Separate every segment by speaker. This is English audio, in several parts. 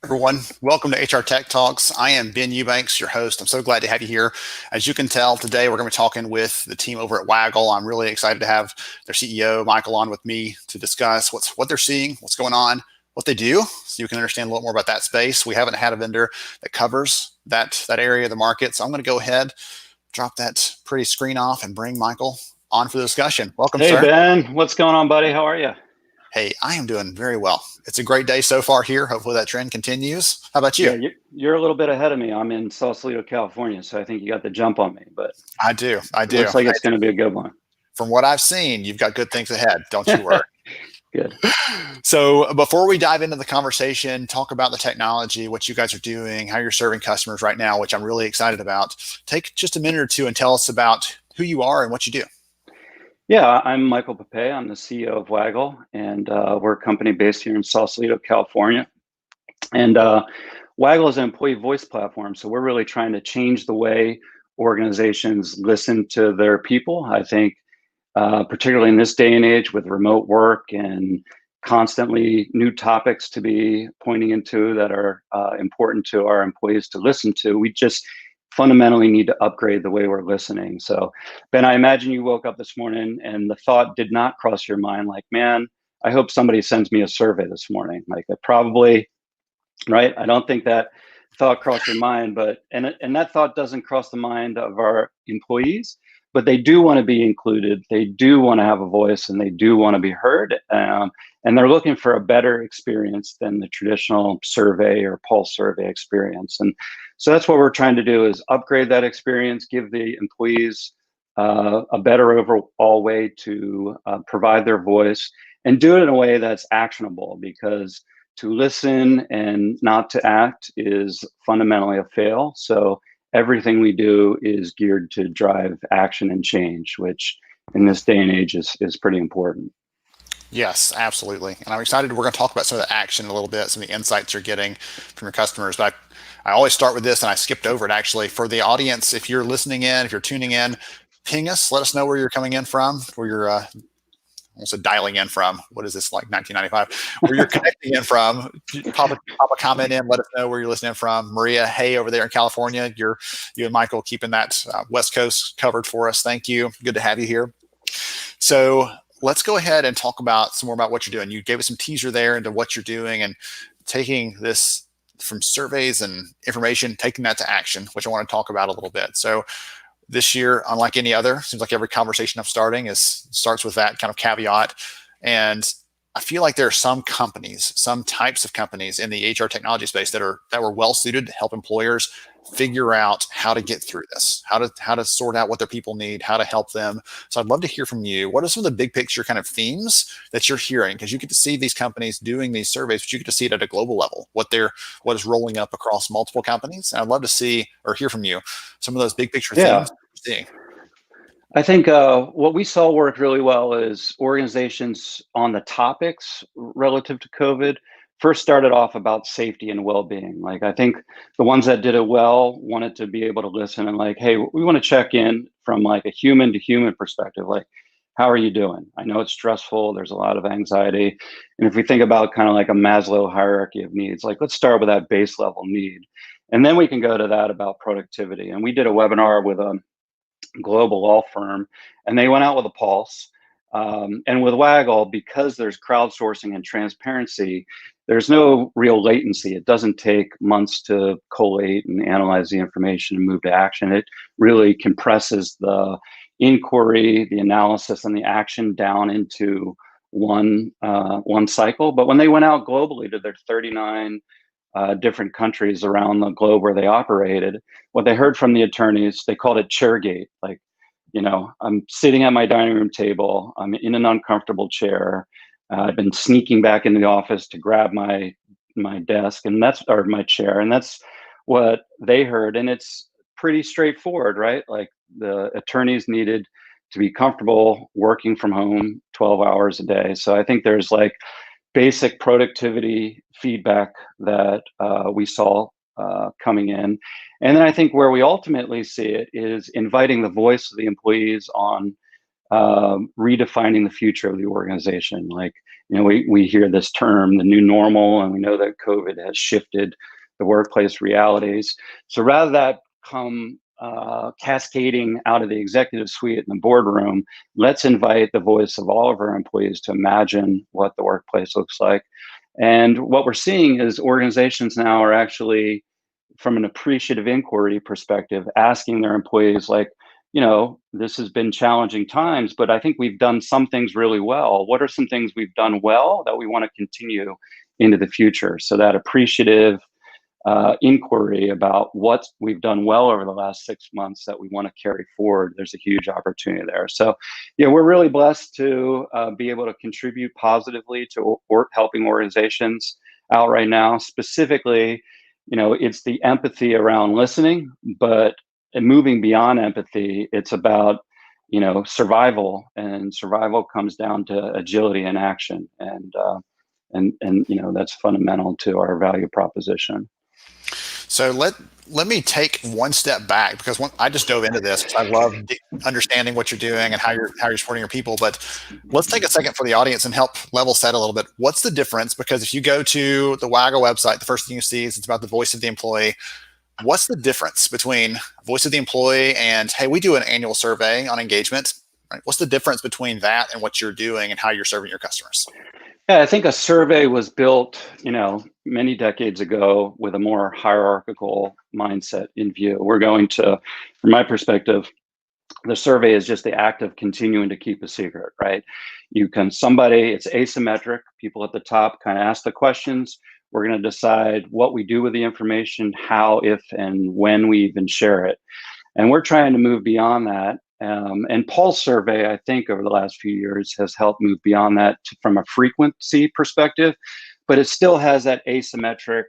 Speaker 1: Everyone, welcome to HR Tech Talks. I am Ben Eubanks, your host. I'm so glad to have you here. As you can tell, today we're going to be talking with the team over at Waggl. I'm really excited to have their CEO, Michael, on with me to discuss what they're seeing, what's going on, what they do, so you can understand a little more about that space. We haven't had a vendor that covers that area of the market, so I'm going to go ahead, drop that pretty screen off, and bring Michael on for the discussion. Welcome,
Speaker 2: Hey,
Speaker 1: sir.
Speaker 2: Ben, what's going on, buddy? How are you?
Speaker 1: Hey, I am doing very well. It's a great day so far here. Hopefully that trend continues. How about you?
Speaker 2: Yeah, you're a little bit ahead of me. I'm in Sausalito, California, so I think you got the jump on me, but
Speaker 1: I do. I
Speaker 2: it
Speaker 1: do.
Speaker 2: looks like it's going to be a good one.
Speaker 1: From what I've seen, you've got good things ahead. Don't you worry.
Speaker 2: Good.
Speaker 1: So, before we dive into the conversation, talk about the technology, what you guys are doing, how you're serving customers right now, which I'm really excited about. Take just a minute or two and tell us about who you are and what you do.
Speaker 2: Yeah, I'm Michael Papay. I'm the CEO of Waggl, and we're a company based here in Sausalito, California. And Waggl is an employee voice platform, so we're really trying to change the way organizations listen to their people. I think particularly in this day and age with remote work and constantly new topics to be pointing into that are important to our employees to listen to. We just fundamentally need to upgrade the way we're listening. So, Ben, I imagine you woke up this morning and the thought did not cross your mind like, man, I hope somebody sends me a survey this morning. Like, that probably, right? I don't think that thought crossed your mind, but and that thought doesn't cross the mind of our employees, but they do want to be included. They do want to have a voice, and they do want to be heard. And they're looking for a better experience than the traditional survey or pulse survey experience. And so that's what we're trying to do: is upgrade that experience, give the employees a better overall way to provide their voice, and do it in a way that's actionable, because to listen and not to act is fundamentally a fail. So everything we do is geared to drive action and change, which in this day and age is pretty important.
Speaker 1: Yes, absolutely. And I'm excited. We're going to talk about some of the action a little bit, some of the insights you're getting from your customers. But I always start with this, and I skipped over it actually. For the audience, if you're listening in, if you're tuning in, ping us. Let us know where you're coming in from, where you're also dialing in from. What is this, like 1995? Where you're connecting in from. Pop a comment in. Let us know where you're listening from. Maria, hey, over there in California, you and Michael keeping that West Coast covered for us. Thank you. Good to have you here. So let's go ahead and talk about some more about what you're doing. You gave us some teaser there into what you're doing and taking this from surveys and information, taking that to action, which I want to talk about a little bit. So this year, unlike any other, seems like every conversation I'm starting starts with that kind of caveat. And I feel like there are some companies, some types of companies in the HR technology space that were well suited to help employers figure out how to get through this, how to sort out what their people need, how to help them. So I'd love to hear from you. What are some of the big picture kind of themes that you're hearing? Because you get to see these companies doing these surveys, but you get to see it at a global level, what is rolling up across multiple companies. And I'd love to see or hear from you some of those big picture
Speaker 2: Yeah,
Speaker 1: themes you're seeing.
Speaker 2: I think what we saw work really well is organizations on the topics relative to COVID first started off about safety and well-being. Like, I think the ones that did it well wanted to be able to listen and like, hey, we want to check in from like a human to human perspective. Like, how are you doing? I know it's stressful. There's a lot of anxiety. And if we think about kind of like a Maslow hierarchy of needs, like let's start with that base level need. And then we can go to that about productivity. And we did a webinar with a global law firm, and they went out with a pulse. And with Waggl, because there's crowdsourcing and transparency, there's no real latency. It doesn't take months to collate and analyze the information and move to action. It really compresses the inquiry, the analysis, and the action down into one cycle. But when they went out globally to their 39 different countries around the globe where they operated, what they heard from the attorneys, they called it chairgate. Like, I'm sitting at my dining room table, I'm in an uncomfortable chair. I've been sneaking back into the office to grab my desk, and or my chair, and that's what they heard. And it's pretty straightforward, right? Like, the attorneys needed to be comfortable working from home 12 hours a day. So I think there's like basic productivity feedback that we saw coming in. And then I think where we ultimately see it is inviting the voice of the employees on redefining the future of the organization. Like, we hear this term, the new normal, and we know that COVID has shifted the workplace realities. So rather that come cascading out of the executive suite in the boardroom, let's invite the voice of all of our employees to imagine what the workplace looks like. And what we're seeing is organizations now are actually, from an appreciative inquiry perspective, asking their employees, like, this has been challenging times, but I think we've done some things really well. What are some things we've done well that we want to continue into the future? So that appreciative inquiry about what we've done well over the last 6 months that we want to carry forward, there's a huge opportunity there. So, we're really blessed to be able to contribute positively to helping organizations out right now. Specifically, it's the empathy around listening, but moving beyond empathy, it's about survival, and survival comes down to agility and action, and that's fundamental to our value proposition.
Speaker 1: So let me take one step back, because I just dove into this because I love understanding what you're doing and how you're supporting your people. But let's take a second for the audience and help level set a little bit. What's the difference? Because if you go to the Waggl website, the first thing you see is it's about the voice of the employee. What's the difference between voice of the employee and, hey, we do an annual survey on engagement, right? What's the difference between that and what you're doing and how you're serving your customers?
Speaker 2: Yeah, I think a survey was built, many decades ago with a more hierarchical mindset in view. We're going to, from my perspective, the survey is just the act of continuing to keep a secret, right? It's asymmetric. People at the top kind of ask the questions. We're going to decide what we do with the information, how, if, and when we even share it. And we're trying to move beyond that. And Pulse survey, I think, over the last few years has helped move beyond that from a frequency perspective, but it still has that asymmetric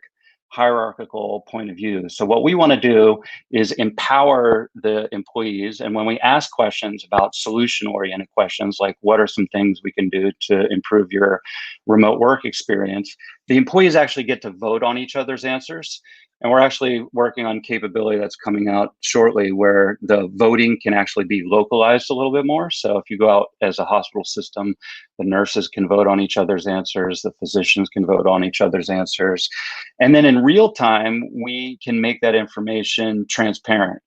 Speaker 2: hierarchical point of view. So what we want to do is empower the employees. And when we ask questions about solution-oriented questions, like what are some things we can do to improve your remote work experience, the employees actually get to vote on each other's answers. And we're actually working on capability that's coming out shortly where the voting can actually be localized a little bit more. So if you go out as a hospital system, the nurses can vote on each other's answers, the physicians can vote on each other's answers. And then in real time, we can make that information transparent.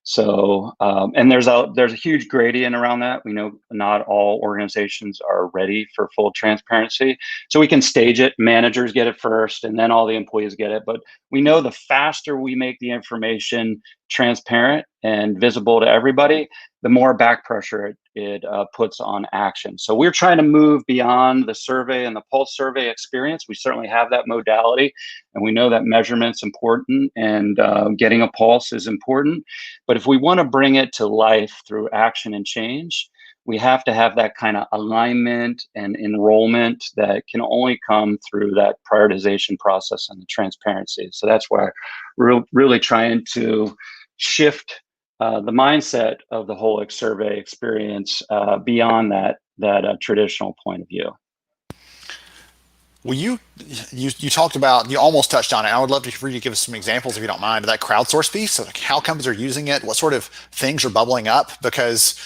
Speaker 2: So, and there's a huge gradient around that. We know not all organizations are ready for full transparency. So we can stage it, managers get it first, and then all the employees get it. But we know the faster we make the information transparent and visible to everybody, the more back pressure it puts on action. So we're trying to move beyond the survey and the Pulse survey experience. We certainly have that modality, and we know that measurement's important, and getting a pulse is important. But if we want to bring it to life through action and change, we have to have that kind of alignment and enrollment that can only come through that prioritization process and the transparency. So that's why we're really trying to shift the mindset of the whole survey experience beyond that traditional point of view.
Speaker 1: Well, you talked about, you almost touched on it. I would love for you to give us some examples, if you don't mind, of that crowdsource piece. So like how companies are using it, what sort of things are bubbling up, because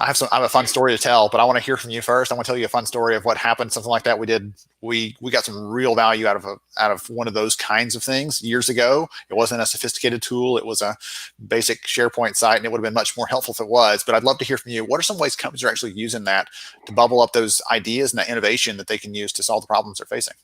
Speaker 1: I have a fun story to tell, but I want to hear from you first. I want to tell you a fun story of what happened, something like that we got some real value out of one of those kinds of things years ago. It wasn't a sophisticated tool. It was a basic SharePoint site, and it would have been much more helpful if it was. But I'd love to hear from you. What are some ways companies are actually using that to bubble up those ideas and that innovation that they can use to solve the problems they're facing?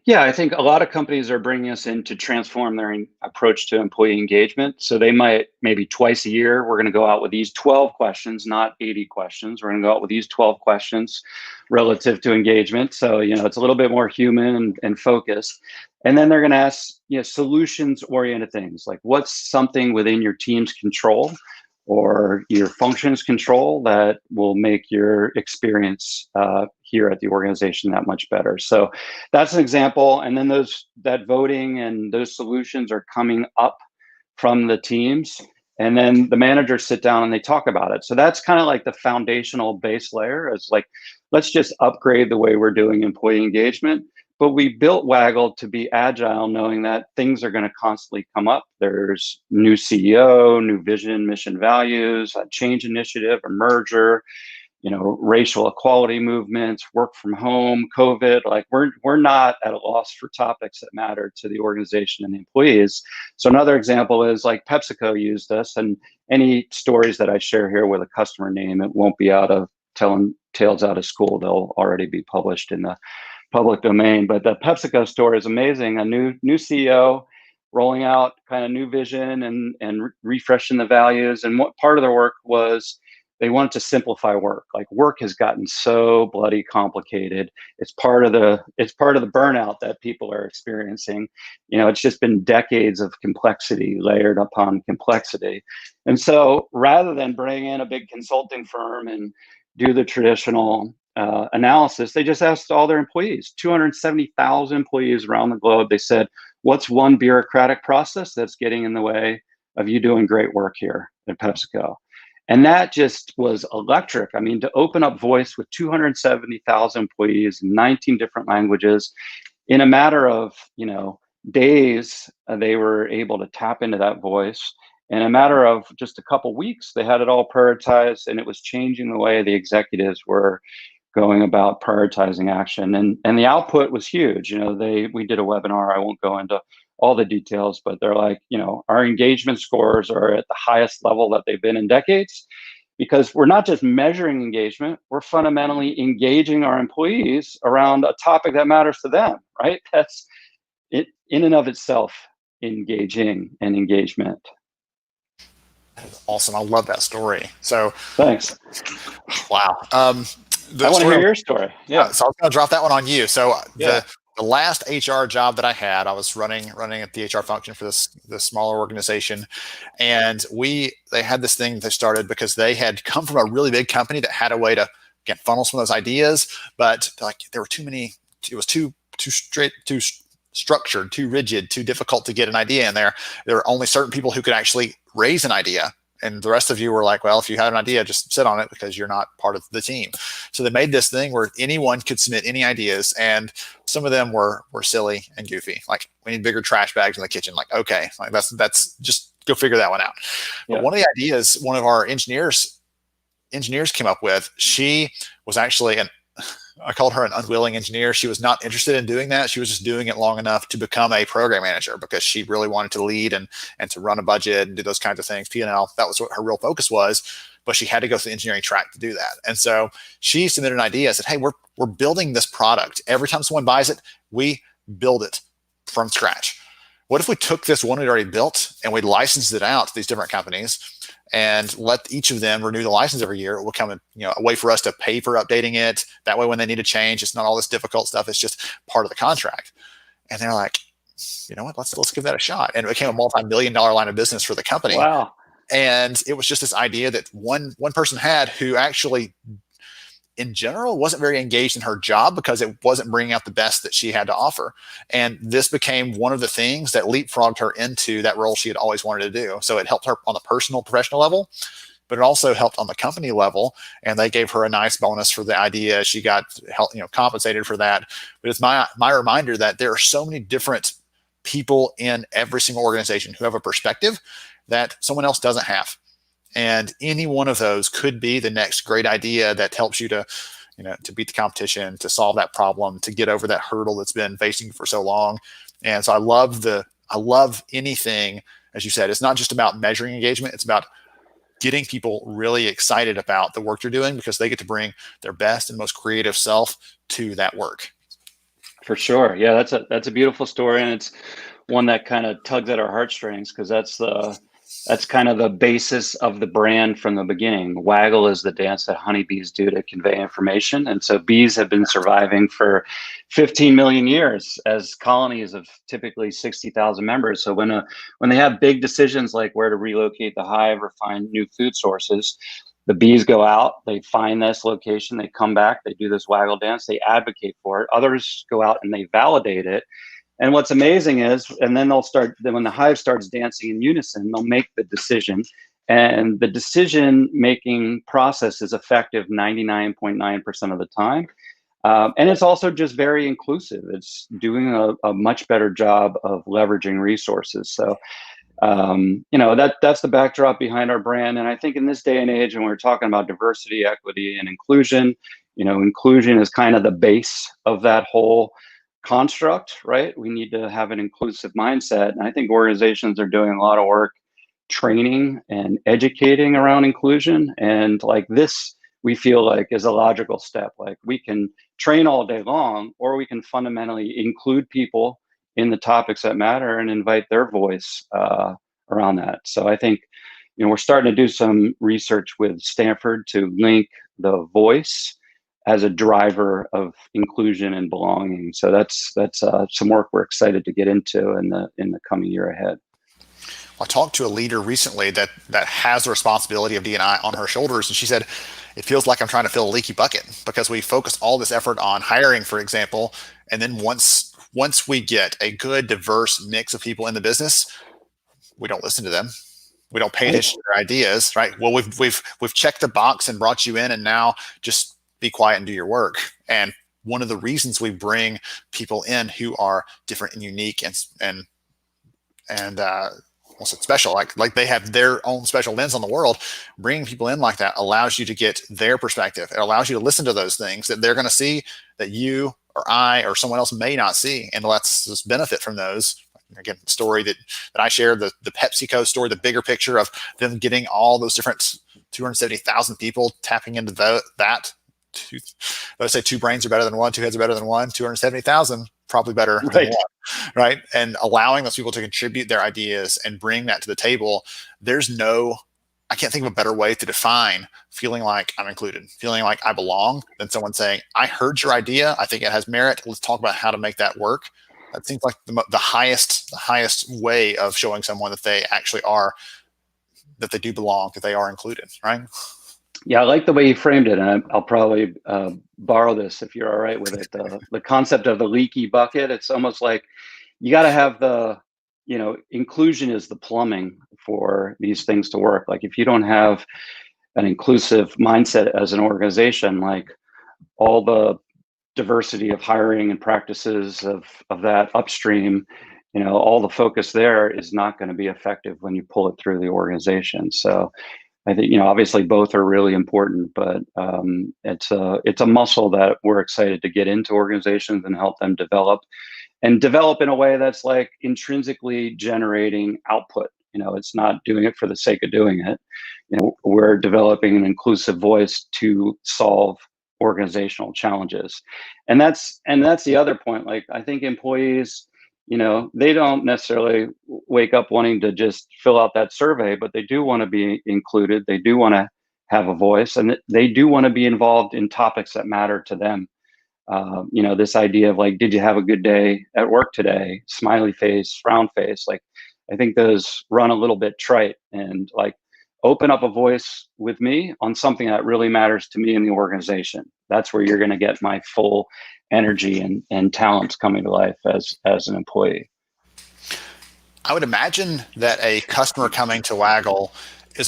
Speaker 2: Yeah, I think a lot of companies are bringing us in to transform their approach to employee engagement. So they might, maybe twice a year, we're going to go out with these 12 questions, not 80 questions. We're going to go out with these 12 questions relative to engagement. So, it's a little bit more human and focused. And then they're going to ask, solutions oriented things, like what's something within your team's control or your functions control that will make your experience here at the organization that much better. So that's an example. And then that voting and those solutions are coming up from the teams. And then the managers sit down and they talk about it. So that's kind of like the foundational base layer. It's like, let's just upgrade the way we're doing employee engagement. but we built Waggl to be agile, knowing that things are going to constantly come up. There's new CEO, new vision, mission, values, a change initiative, a merger, racial equality movements, work from home, COVID. Like we're not at a loss for topics that matter to the organization and the employees. So another example is like PepsiCo used us, and any stories that I share here with a customer name, it won't be out of telling tales out of school. They'll already be published in the public domain. But the PepsiCo story is amazing. A new CEO rolling out kind of new vision and refreshing the values. And what part of their work was, they wanted to simplify work. Like work has gotten so bloody complicated. It's part of the burnout that people are experiencing. It's just been decades of complexity layered upon complexity. And so rather than bring in a big consulting firm and do the traditional analysis, they just asked all their employees, 270,000 employees around the globe. They said, what's one bureaucratic process that's getting in the way of you doing great work here at PepsiCo? And that just was electric. I mean, to open up voice with 270,000 employees in 19 different languages, in a matter of days, they were able to tap into that voice. In a matter of just a couple weeks, they had it all prioritized, and it was changing the way the executives were going about prioritizing action. And the output was huge. We did a webinar. I won't go into all the details, but they're like, our engagement scores are at the highest level that they've been in decades, because we're not just measuring engagement, we're fundamentally engaging our employees around a topic that matters to them, right? That's it in and of itself, engaging and engagement.
Speaker 1: Awesome. I love that story. So
Speaker 2: thanks.
Speaker 1: Wow.
Speaker 2: I want to hear your story. Yeah.
Speaker 1: So I was going to drop that one on you. So the last HR job that I had, I was running at the HR function for this smaller organization, and they had this thing they started because they had come from a really big company that had a way to funnel some of those ideas, but like there were too many. It was too straight, too structured, too rigid, too difficult to get an idea in there. There were only certain people who could actually raise an idea. And the rest of you were like, well, if you had an idea, just sit on it because you're not part of the team. So they made this thing where anyone could submit any ideas. And some of them were silly and goofy. Like, we need bigger trash bags in the kitchen. Like, okay, like that's just go figure that one out. But one of the ideas, one of our engineers came up with, she was actually I called her an unwilling engineer. She was not interested in doing that. She was just doing it long enough to become a program manager because she really wanted to lead and to run a budget and do those kinds of things. P&L, that was what her real focus was, but she had to go through the engineering track to do that. And so she submitted an idea, said, hey, we're building this product. Every time someone buys it, we build it from scratch. What if we took this one we'd already built and we licensed it out to these different companies and let each of them renew the license every year? It will come a way for us to pay for updating it. That way, when they need a change, it's not all this difficult stuff. It's just part of the contract. And they're like, you know what? Let's give that a shot. And it became a multi-million-dollar line of business for the company.
Speaker 2: Wow.
Speaker 1: And it was just this idea that one person had, who actually, in general, wasn't very engaged in her job because it wasn't bringing out the best that she had to offer. And this became one of the things that leapfrogged her into that role she had always wanted to do. So it helped her on the personal, professional level, but it also helped on the company level. And they gave her a nice bonus for the idea. She got compensated for that. But it's my reminder that there are so many different people in every single organization who have a perspective that someone else doesn't have. And any one of those could be the next great idea that helps you to beat the competition, to solve that problem, to get over that hurdle that's been facing you for so long. And so I love anything, as you said, it's not just about measuring engagement. It's about getting people really excited about the work you're doing because they get to bring their best and most creative self to that work.
Speaker 2: For sure. Yeah, that's a beautiful story. And it's one that kind of tugs at our heartstrings because that's kind of the basis of the brand from the beginning. Waggl is the dance that honeybees do to convey information. And so bees have been surviving for 15 million years as colonies of typically 60,000 members. So when they have big decisions like where to relocate the hive or find new food sources, the bees go out, they find this location, they come back, they do this Waggl dance, they advocate for it. Others go out and they validate it. And what's amazing is, and then when the hive starts dancing in unison, they'll make the decision. And the decision-making process is effective 99.9% of the time. And it's also just very inclusive. It's doing a much better job of leveraging resources. So, that's the backdrop behind our brand. And I think in this day and age, when we're talking about diversity, equity, and inclusion, inclusion is kind of the base of that whole construct, right? We need to have an inclusive mindset. And I think organizations are doing a lot of work training and educating around inclusion. And like this, we feel like is a logical step. Like we can train all day long, or we can fundamentally include people in the topics that matter and invite their voice around that. So I think, we're starting to do some research with Stanford to link the voice as a driver of inclusion and belonging. So that's some work we're excited to get into in the coming year ahead.
Speaker 1: I talked to a leader recently that has the responsibility of D&I on her shoulders, and she said, it feels like I'm trying to fill a leaky bucket because we focus all this effort on hiring, for example, and then once we get a good, diverse mix of people in the business, we don't listen to them. We don't pay attention to their ideas, right? Well, we've checked the box and brought you in, and now just be quiet and do your work. And one of the reasons we bring people in who are different and unique and almost special, like they have their own special lens on the world. Bringing people in like that allows you to get their perspective. It allows you to listen to those things that they're going to see that you or I or someone else may not see, and let's just benefit from those. Again, the story that I shared, the PepsiCo story, the bigger picture of them getting all those different 270,000 people tapping into that. Let's say two brains are better than one, two heads are better than one, 270,000 probably better than one, right? And allowing those people to contribute their ideas and bring that to the table. I can't think of a better way to define feeling like I'm included, feeling like I belong, than someone saying, I heard your idea, I think it has merit, let's talk about how to make that work. That seems like the highest way of showing someone that they actually are, that they do belong, that they are included, right?
Speaker 2: Yeah, I like the way you framed it, and I'll probably borrow this if you're all right with it. The concept of the leaky bucket. It's almost like you got to have inclusion is the plumbing for these things to work. Like if you don't have an inclusive mindset as an organization, like all the diversity of hiring and practices of that upstream, all the focus there is not going to be effective when you pull it through the organization. So I think, obviously both are really important, but it's a muscle that we're excited to get into organizations and help them develop in a way that's like intrinsically generating output. It's not doing it for the sake of doing it. We're developing an inclusive voice to solve organizational challenges. And that's the other point. Like, I think employees, they don't necessarily wake up wanting to just fill out that survey, but they do want to be included. They do want to have a voice, and they do want to be involved in topics that matter to them. This idea of like, did you have a good day at work today? Smiley face, frown face. Like, I think those run a little bit trite, and like, open up a voice with me on something that really matters to me in the organization. That's where you're going to get my full energy and talents coming to life as an employee.
Speaker 1: I would imagine that a customer coming to Waggl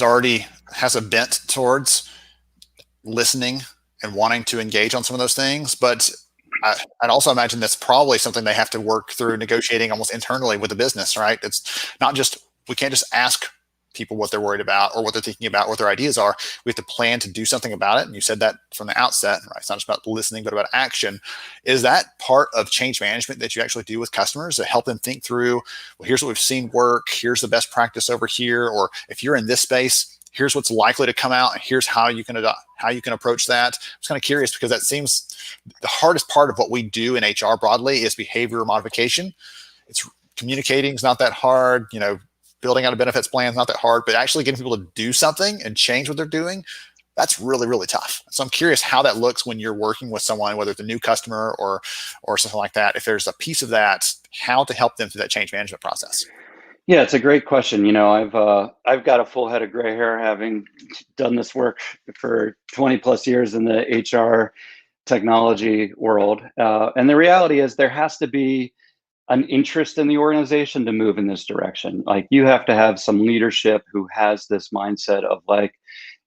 Speaker 1: already has a bent towards listening and wanting to engage on some of those things, but I'd also imagine that's probably something they have to work through negotiating almost internally with the business, right? It's not just, we can't just ask people what they're worried about or what they're thinking about, what their ideas are. We have to plan to do something about it. And you said that from the outset, right? It's not just about listening, but about action. Is that part of change management that you actually do with customers to help them think through, well, here's what we've seen work, here's the best practice over here, or if you're in this space, here's what's likely to come out, and here's how you can approach that. I was kind of curious because that seems the hardest part of what we do in HR broadly is behavior modification. It's communicating is not that hard, building out a benefits plan is not that hard, but actually getting people to do something and change what they're doing, that's really, really tough. So I'm curious how that looks when you're working with someone, whether it's a new customer or something like that. If there's a piece of that, how to help them through that change management process.
Speaker 2: Yeah, it's a great question. I've got a full head of gray hair, having done this work for 20 plus years in the HR technology world. And the reality is there has to be an interest in the organization to move in this direction. Like, you have to have some leadership who has this mindset of like,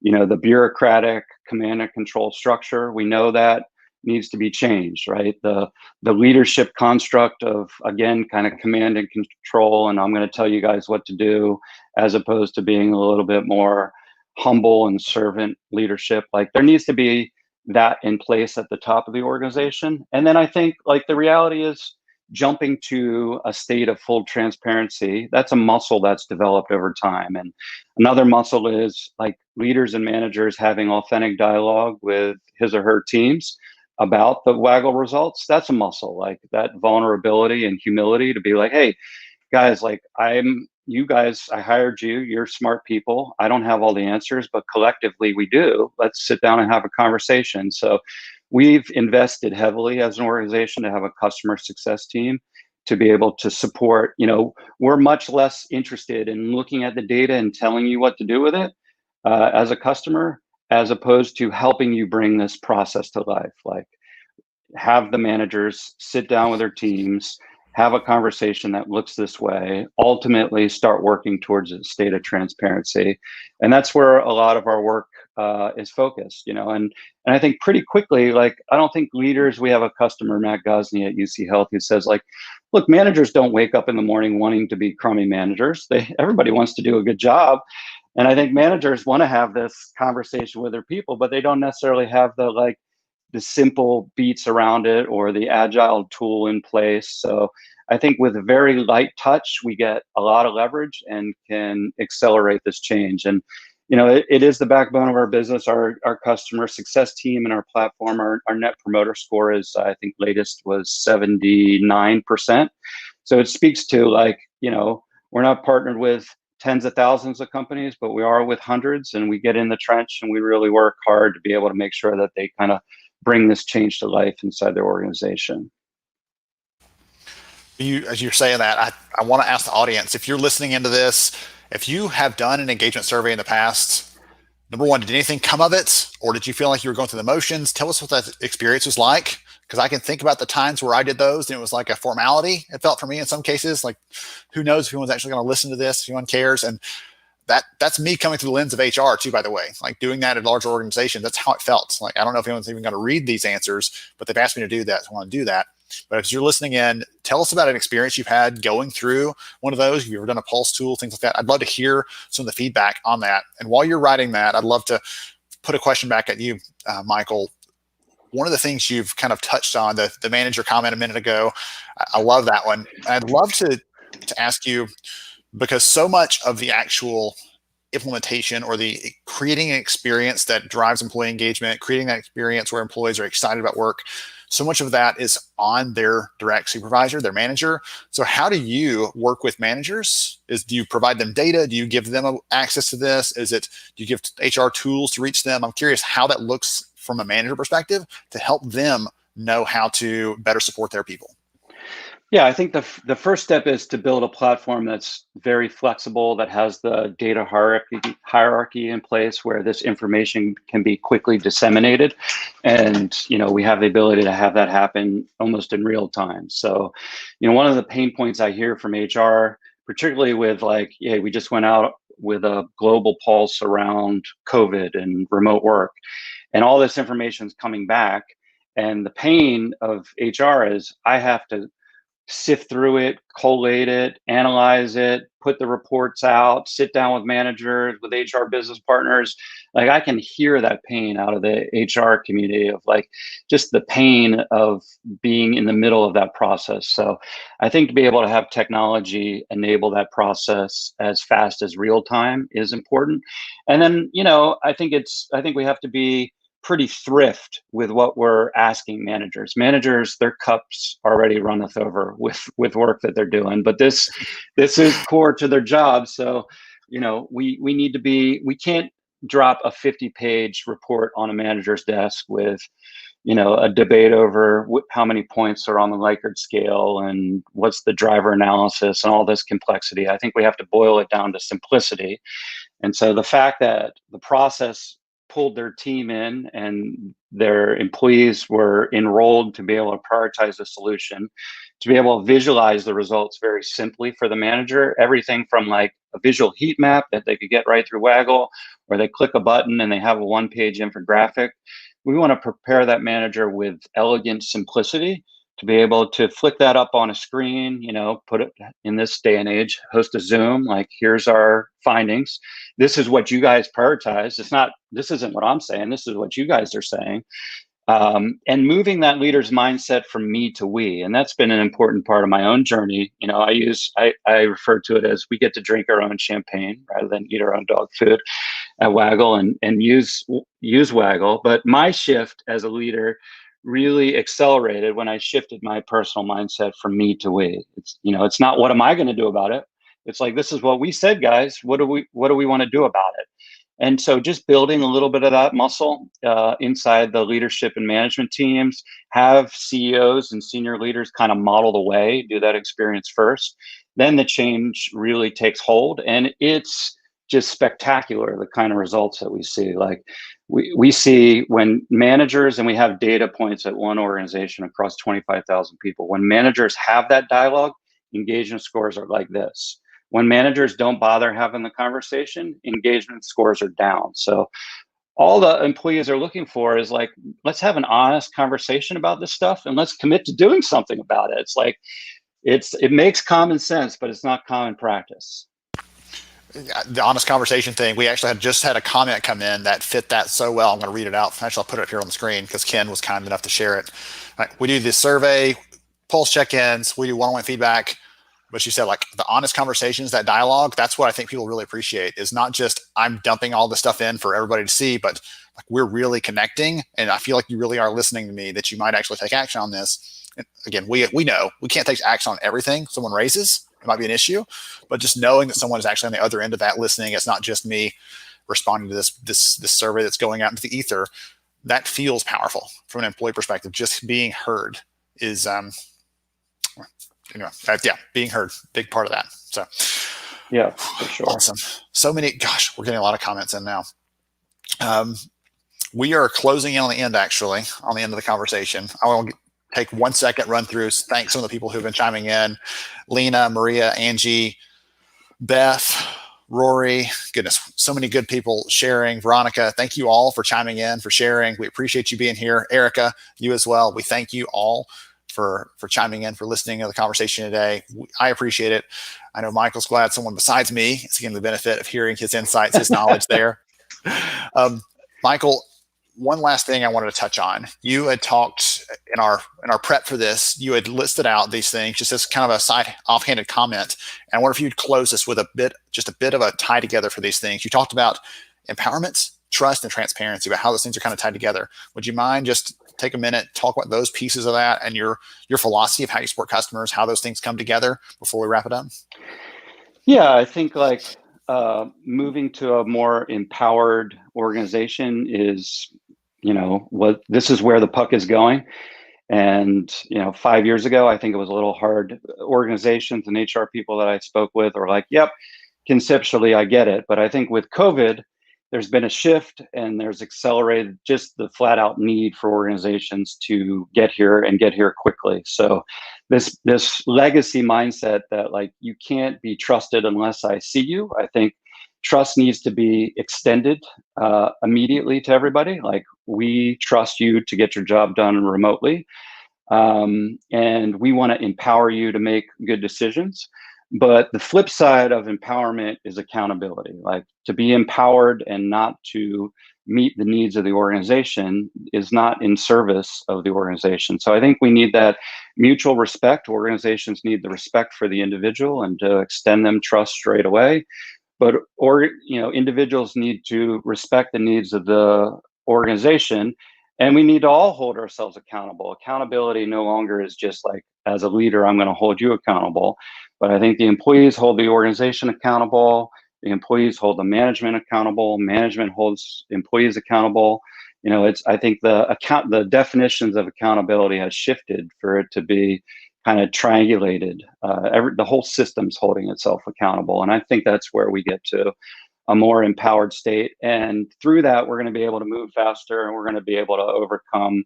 Speaker 2: the bureaucratic command and control structure. We know that needs to be changed, right? The leadership construct of, again, kind of command and control, and I'm going to tell you guys what to do, as opposed to being a little bit more humble and servant leadership. Like there needs to be that in place at the top of the organization. And then I think like the reality is jumping to a state of full transparency, that's a muscle that's developed over time. And another muscle is like leaders and managers having authentic dialogue with his or her teams about the Waggl results. That's a muscle, like that vulnerability and humility to be like, hey, guys, like you guys, I hired you, you're smart people. I don't have all the answers, but collectively we do. Let's sit down and have a conversation. So we've invested heavily as an organization to have a customer success team to be able to support, we're much less interested in looking at the data and telling you what to do with it as a customer, as opposed to helping you bring this process to life. Like have the managers sit down with their teams, have a conversation that looks this way, ultimately start working towards a state of transparency. And that's where a lot of our work is focused, and I think pretty quickly, like, I don't think leaders, we have a customer, Matt Gosney at UC Health, who says like, look, managers don't wake up in the morning wanting to be crummy managers. Everybody wants to do a good job. And I think managers want to have this conversation with their people, but they don't necessarily have the simple beats around it or the agile tool in place. So I think with a very light touch, we get a lot of leverage and can accelerate this change. And it is the backbone of our business. Our customer success team and our platform, our net promoter score is, I think latest was 79%. So it speaks to we're not partnered with tens of thousands of companies, but we are with hundreds, and we get in the trench and we really work hard to be able to make sure that they kind of bring this change to life inside their organization.
Speaker 1: As you're saying that, I want to ask the audience, if you're listening into this, if you have done an engagement survey in the past, number one, did anything come of it? Or did you feel like you were going through the motions? Tell us what that experience was like. Because I can think about the times where I did those and it was like a formality. It felt for me in some cases, like who knows if anyone's actually going to listen to this, if anyone cares. And that's me coming through the lens of HR too, by the way, like doing that at a larger organization. That's how it felt. Like, I don't know if anyone's even going to read these answers, but they've asked me to do that. So I want to do that. But if you're listening in, tell us about an experience you've had going through one of those. If you've ever done a pulse tool, things like that. I'd love to hear some of the feedback on that. And while you're writing that, I'd love to put a question back at you, Michael. One of the things you've kind of touched on, the manager comment a minute ago, I love that one. I'd love to ask you, because so much of the actual implementation or the creating an experience that drives employee engagement, creating that experience where employees are excited about work, so much of that is on their direct supervisor, their manager. So how do you work with managers? Do you provide them data? Do you give them access to this? Do you give HR tools to reach them? I'm curious how that looks from a manager perspective to help them know how to better support their people.
Speaker 2: Yeah, I think the first step is to build a platform that's very flexible, that has the data hierarchy in place where this information can be quickly disseminated. And, we have the ability to have that happen almost in real time. So, one of the pain points I hear from HR, particularly with we just went out with a global pulse around COVID and remote work, and all this information is coming back. And the pain of HR is I have to sift through it, collate it, analyze it, put the reports out, sit down with managers, with HR business partners. Like, I can hear that pain out of the HR community of just the pain of being in the middle of that process. So I think to be able to have technology enable that process as fast as real time is important. And then, I think we have to be pretty thrift with what we're asking managers. Managers, their cups already runneth over with work that they're doing, but this is core to their job. So, we need to we can't drop a 50-page report on a manager's desk with, a debate over how many points are on the Likert scale and what's the driver analysis and all this complexity. I think we have to boil it down to simplicity. And so the fact that the process pulled their team in and their employees were enrolled to be able to prioritize the solution, to be able to visualize the results very simply for the manager, everything from a visual heat map that they could get right through Waggl, or they click a button and they have a one-page infographic, we want to prepare that manager with elegant simplicity to be able to flick that up on a screen, put it in this day and age, host a Zoom, like, here's our findings. This is what you guys prioritize. This isn't what I'm saying. This is what you guys are saying. And moving that leader's mindset from me to we. And that's been an important part of my own journey. I refer to it as we get to drink our own champagne rather than eat our own dog food at Waggl and use Waggl. But my shift as a leader really accelerated when I shifted my personal mindset from me to we. It's not what am I going to do about it? It's like, this is what we said, guys. What do we want to do about it? And so just building a little bit of that muscle inside the leadership and management teams, have CEOs and senior leaders kind of model the way, do that experience first. Then the change really takes hold. And it's just spectacular, the kind of results that we see. Like we see when managers, and we have data points at one organization across 25,000 people, when managers have that dialogue, engagement scores are like this. When managers don't bother having the conversation, engagement scores are down. So all the employees are looking for is like, let's have an honest conversation about this stuff and let's commit to doing something about it. It's like, it makes common sense, but it's not common practice.
Speaker 1: The honest conversation thing, we actually just had a comment come in that fit that so well. I'm going to read it out. Actually, I'll put it up here on the screen because Ken was kind enough to share it. We do this survey, pulse check-ins, we do one-on-one feedback. But she said, like, the honest conversations, that dialogue, that's what I think people really appreciate, is not just I'm dumping all this stuff in for everybody to see, but like, we're really connecting. And I feel like you really are listening to me, that you might actually take action on this. And again, we know we can't take action on everything someone raises. It might be an issue, but just knowing that someone is actually on the other end of that listening, it's not just me responding to this survey that's going out into the ether. That feels powerful from an employee perspective. Just being heard is being heard, big part of that. So
Speaker 2: yeah, for sure.
Speaker 1: Awesome. So many, gosh, we're getting a lot of comments in now. We are closing in on the end, actually, on the end of the conversation. I want to take 1 second, run through, thank some of the people who've been chiming in. Lena, Maria, Angie, Beth, Rory, goodness, so many good people sharing. Veronica, thank you all for chiming in, for sharing. We appreciate you being here. Erica, you as well. We thank you all for chiming in, for listening to the conversation today. I appreciate it. I know Michael's glad someone besides me is getting the benefit of hearing his insights, his knowledge there. Michael, one last thing I wanted to touch on. You had talked in our prep for this, you had listed out these things just as kind of a side offhanded comment. And I wonder if you'd close us with a bit of a tie together for these things. You talked about empowerment, trust, and transparency, about how those things are kind of tied together. Would you mind just take a minute, talk about those pieces of that and your philosophy of how you support customers, how those things come together before we wrap it up?
Speaker 2: Yeah, I think like moving to a more empowered organization is, this is where the puck is going. And, 5 years ago, I think it was a little hard. Organizations and HR people that I spoke with are like, yep, conceptually, I get it. But I think with COVID, there's been a shift and there's accelerated just the flat out need for organizations to get here and get here quickly. So this legacy mindset that like, you can't be trusted unless I see you. I think trust needs to be extended immediately to everybody. Like, we trust you to get your job done remotely. And we want to empower you to make good decisions. But the flip side of empowerment is accountability. Like, to be empowered and not to meet the needs of the organization is not in service of the organization. So I think we need that mutual respect. Organizations need the respect for the individual and to extend them trust straight away. But individuals need to respect the needs of the organization. And we need to all hold ourselves accountable. Accountability no longer is just like, as a leader, I'm going to hold you accountable. But I think the employees hold the organization accountable. The employees hold the management accountable. Management holds employees accountable. I think the definitions of accountability has shifted for it to be kind of triangulated. The whole system's holding itself accountable. And I think that's where we get to a more empowered state. And through that, we're going to be able to move faster and we're going to be able to overcome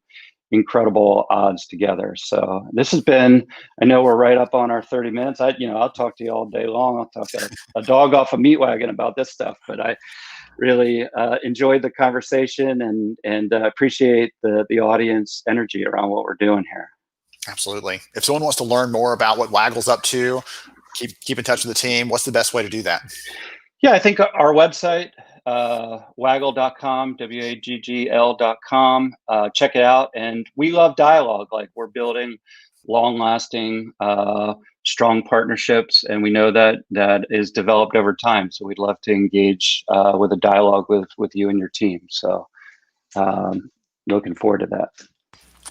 Speaker 2: incredible odds together. So this has been, I know we're right up on our 30 minutes. I'll talk to you all day long. I'll talk a dog off a meat wagon about this stuff, but really enjoyed the conversation and appreciate the audience energy around what we're doing here.
Speaker 1: Absolutely. If someone wants to learn more about what Waggl's up to, keep in touch with the team, what's the best way to do that?
Speaker 2: Yeah, I think our website, waggl.com, waggl.com. Check it out. And we love dialogue. Like, we're building long-lasting, strong partnerships, and we know that is developed over time. So we'd love to engage with a dialogue with you and your team. So looking forward to that.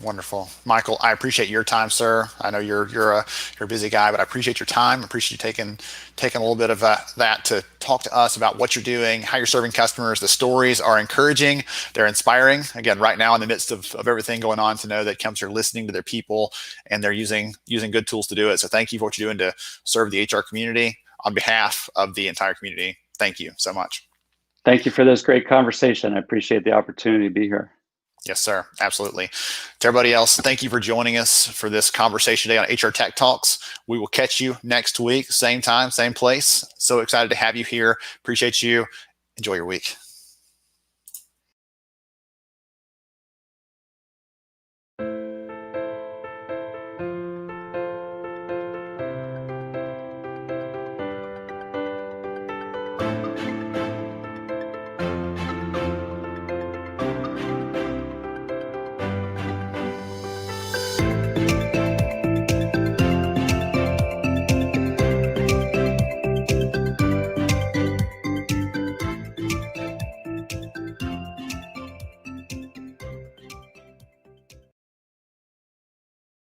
Speaker 1: Wonderful. Michael, I appreciate your time, sir. I know you're a busy guy, but I appreciate your time. I appreciate you taking a little bit of that to talk to us about what you're doing, how you're serving customers. The stories are encouraging. They're inspiring. Again, right now in the midst of everything going on, to know that companies are listening to their people and they're using good tools to do it. So thank you for what you're doing to serve the HR community on behalf of the entire community. Thank you so much.
Speaker 2: Thank you for this great conversation. I appreciate the opportunity to be here.
Speaker 1: Yes, sir. Absolutely. To everybody else, thank you for joining us for this conversation today on HR Tech Talks. We will catch you next week, same time, same place. So excited to have you here. Appreciate you. Enjoy your week.